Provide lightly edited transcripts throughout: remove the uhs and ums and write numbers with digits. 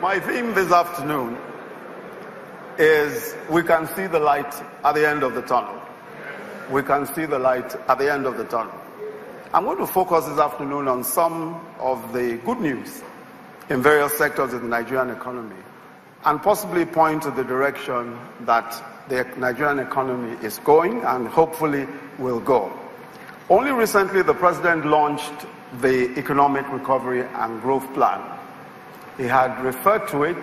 My theme this afternoon is we can see the light at the end of the tunnel. We can see the light at the end of the tunnel. I'm going to focus this afternoon on some of the good news in various sectors of the Nigerian economy and possibly point to the direction that the Nigerian economy is going and hopefully will go. Only recently the President launched the Economic Recovery and Growth Plan. He had referred to it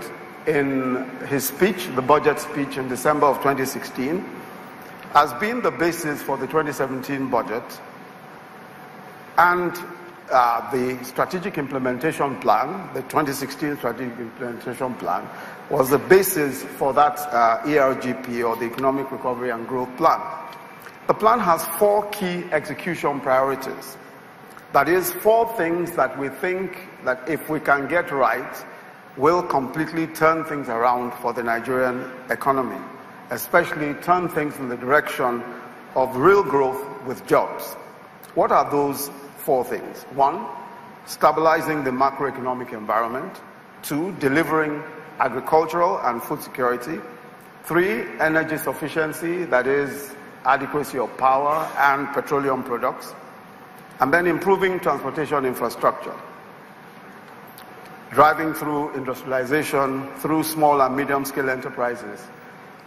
in his speech, the budget speech in December of 2016, as being the basis for the 2017 budget, and the Strategic Implementation Plan, the 2016 Strategic Implementation Plan, was the basis for that ERGP, or the Economic Recovery and Growth Plan. The plan has 4 key execution priorities. That is, 4 things that we think that if we can get right, will completely turn things around for the Nigerian economy, especially turn things in the direction of real growth with jobs. What are those 4 things? 1, stabilizing the macroeconomic environment. 2, delivering agricultural and food security. 3, energy sufficiency, that is, adequacy of power and petroleum products. And then improving transportation infrastructure, driving through industrialization, through small and medium-scale enterprises,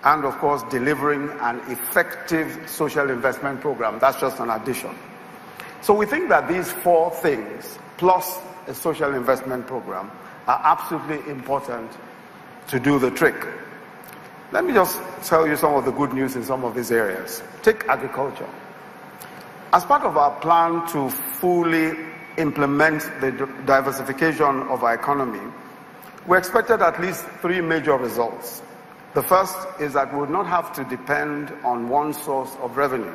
and of course delivering an effective social investment program. That's just an addition. So we think that these 4 things, plus a social investment program, are absolutely important to do the trick. Let me just tell you some of the good news in some of these areas. Take agriculture. As part of our plan to fully implement the diversification of our economy, we expected at least 3 major results. The first is that we would not have to depend on one source of revenue.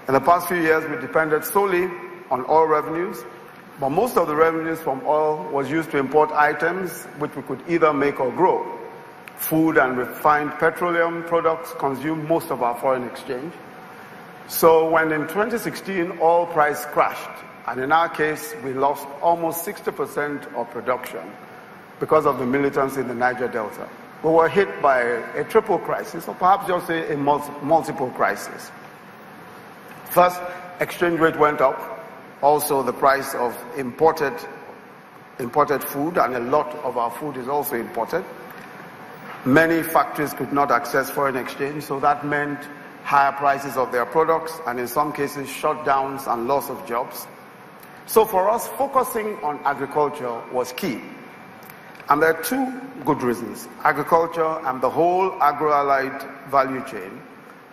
In the past few years, we depended solely on oil revenues, but most of the revenues from oil was used to import items which we could either make or grow. Food and refined petroleum products consume most of our foreign exchange. So when in 2016 oil price crashed, and in our case we lost almost 60% of production because of the militants in the Niger Delta, we were hit by a triple crisis, or perhaps just a multiple crisis. First, exchange rate went up. Also, the price of imported food, and a lot of our food is also imported. Many factories could not access foreign exchange, so that meant higher prices of their products, and in some cases shutdowns and loss of jobs. So for us, focusing on agriculture was key. And there are 2 good reasons. Agriculture and the whole agro-allied value chain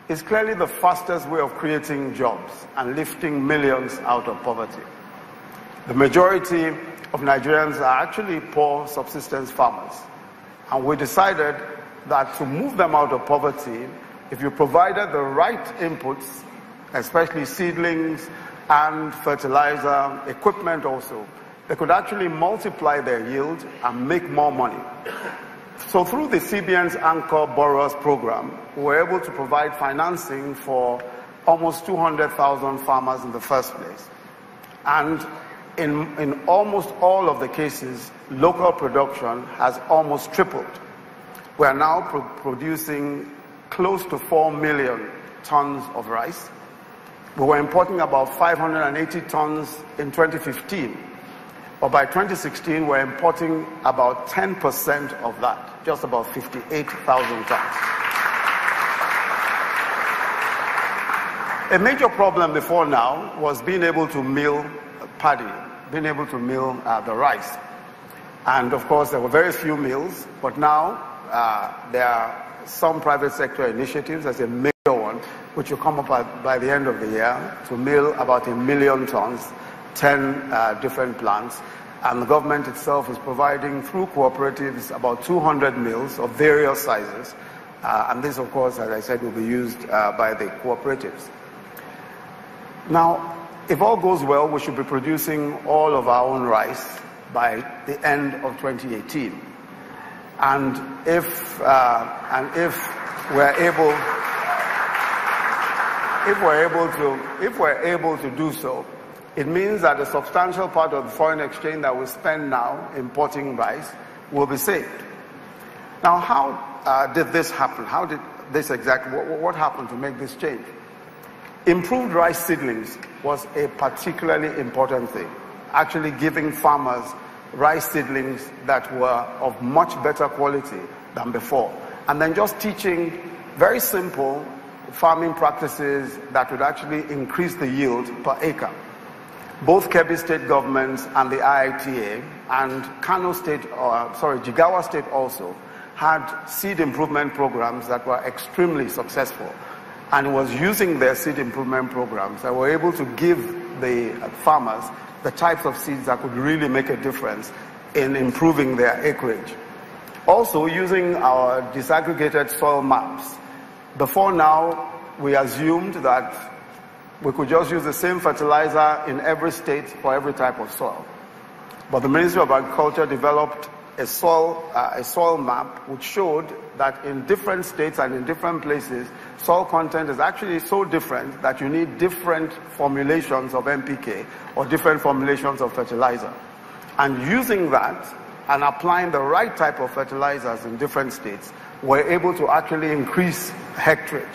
is clearly the fastest way of creating jobs and lifting millions out of poverty. The majority of Nigerians are actually poor subsistence farmers. And we decided that to move them out of poverty, if you provided the right inputs, especially seedlings and fertilizer, equipment also, they could actually multiply their yield and make more money. So through the CBN's Anchor Borrowers Program, we were able to provide financing for almost 200,000 farmers in the first place. And in almost all of the cases, local production has almost tripled. We are now producing close to 4 million tons of rice. We were importing about 580 tons in 2015. But by 2016, we're importing about 10% of that, just about 58,000 tons. A major problem before now was being able to mill paddy, being able to mill the rice. And of course, there were very few mills, but now there are some private sector initiatives. There's a major one, which will come up by the end of the year, to mill about 1 million tons, 10 different plants. And the government itself is providing, through cooperatives, about 200 mills of various sizes. And this, of course, as I said, will be used by the cooperatives. Now, if all goes well, we should be producing all of our own rice by the end of 2018. And if we're able to do so, it means that a substantial part of the foreign exchange that we spend now importing rice will be saved. Now, how did this happen? How did this what happened to make this change? Improved rice seedlings was a particularly important thing. Actually giving farmers rice seedlings that were of much better quality than before. And then just teaching very simple farming practices that would actually increase the yield per acre. Both Kebbi State governments and the IITA and Jigawa State also had seed improvement programs that were extremely successful. And it was using their seed improvement programs that were able to give the farmers the types of seeds that could really make a difference in improving their acreage. Also, using our disaggregated soil maps. Before now, we assumed that we could just use the same fertilizer in every state for every type of soil. But the Ministry of Agriculture developed a soil map which showed that in different states and in different places, soil content is actually so different that you need different formulations of NPK or different formulations of fertilizer. And using that and applying the right type of fertilizers in different states, we're able to actually increase hectarage.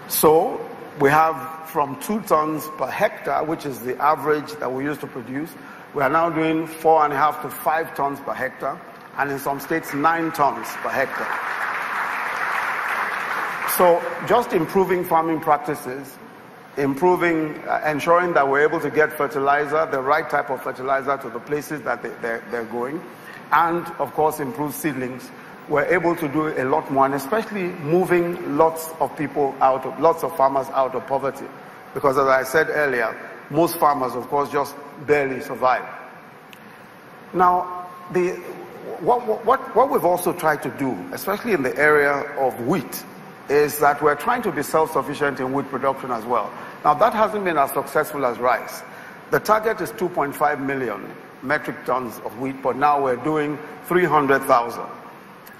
So we have from 2 tons per hectare, which is the average that we used to produce, we are now doing 4.5 to 5 tons per hectare, and in some states 9 tons per hectare. So just improving farming practices, ensuring that we're able to get fertilizer, the right type of fertilizer to the places that they're going, and of course improve seedlings, we're able to do a lot more, and especially moving lots of farmers out of poverty. Because as I said earlier, most farmers, of course, just barely survive. Now, what we've also tried to do, especially in the area of wheat, is that we're trying to be self-sufficient in wheat production as well. Now, that hasn't been as successful as rice. The target is 2.5 million metric tons of wheat, but now we're doing 300,000.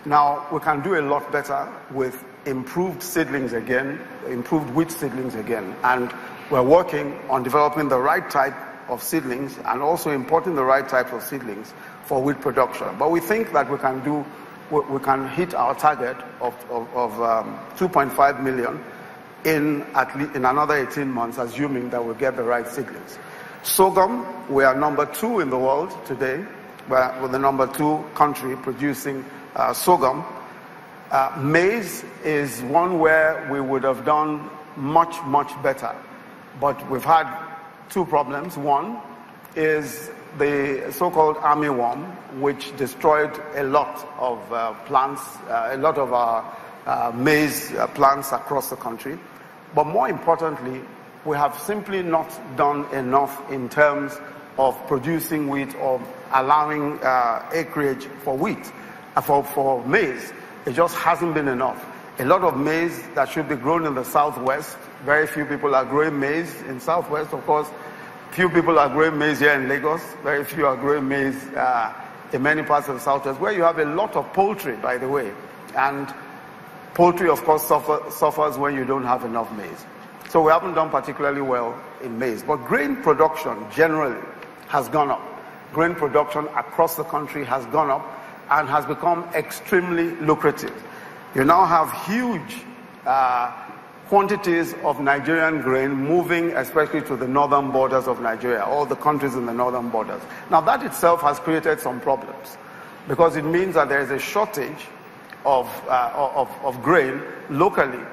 Now, we can do a lot better with improved seedlings again, improved wheat seedlings again, and we're working on developing the right type of seedlings and also importing the right type of seedlings for wheat production. But we think that we can hit our target of 2.5 million in another 18 months, assuming that we get the right seedlings. Sorghum, we are number 2 in the world today. We're the number 2 country producing sorghum. Maize is one where we would have done much, much better. But we've had 2 problems. One is the so-called armyworm, which destroyed a lot of plants, a lot of our maize plants across the country. But more importantly, we have simply not done enough in terms of producing wheat or allowing acreage for wheat, for maize. It just hasn't been enough. A lot of maize that should be grown in the southwest, very few people are growing maize in southwest, of course. Few people are growing maize here in Lagos. Very few are growing maize in many parts of the southwest, where you have a lot of poultry, by the way. And poultry, of course, suffers when you don't have enough maize. So we haven't done particularly well in maize. But grain production generally has gone up. Grain production across the country has gone up and has become extremely lucrative. You now have huge quantities of Nigerian grain moving especially to the northern borders of Nigeria, all the countries in the northern borders. Now that itself has created some problems because it means that there is a shortage of grain locally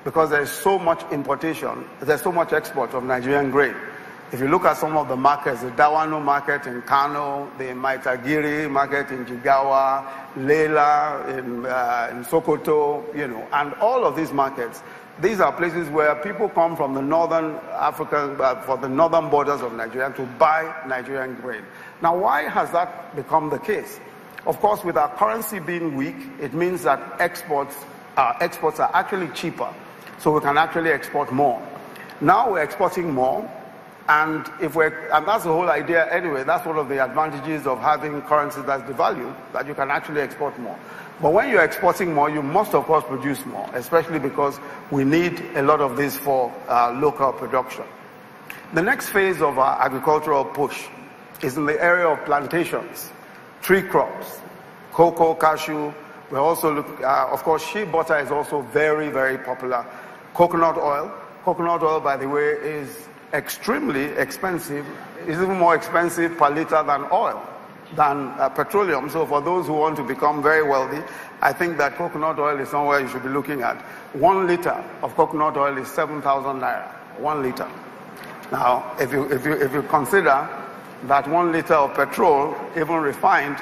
because there is so much importation, there's so much export of Nigerian grain. If you look at some of the markets, the Dawano market in Kano, the Maitagiri market in Jigawa, Lela in Sokoto, and all of these markets, these are places where people come from the northern Africa, for the northern borders of Nigeria to buy Nigerian grain. Now, why has that become the case? Of course, with our currency being weak, it means that exports are actually cheaper, so we can actually export more. Now we're exporting more. And that's the whole idea anyway. That's one of the advantages of having currency that's devalued, that you can actually export more. But when you're exporting more, you must of course produce more, especially because we need a lot of this for local production. The next phase of our agricultural push is in the area of plantations, tree crops. cocoa, cashew. We also look, of course, shea butter is also very, very popular. Coconut oil. Coconut oil, by the way, is extremely expensive. It's even more expensive per liter than oil, than petroleum. So for those who want to become very wealthy, I think that coconut oil is somewhere you should be looking at. 1 liter of coconut oil is 7,000 naira. 1 liter. Now, if you consider that 1 liter of petrol, even refined,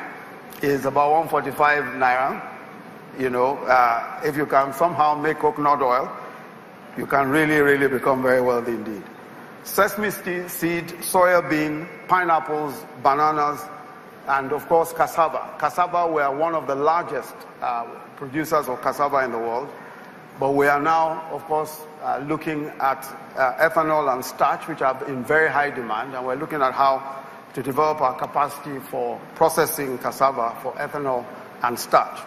is about 145 naira, you know, if you can somehow make coconut oil, you can really, really become very wealthy indeed. Sesame seed, soya bean, pineapples, bananas, and of course cassava. Cassava, we are one of the largest producers of cassava in the world, but we are now, of course, looking at ethanol and starch, which are in very high demand, and we're looking at how to develop our capacity for processing cassava for ethanol and starch.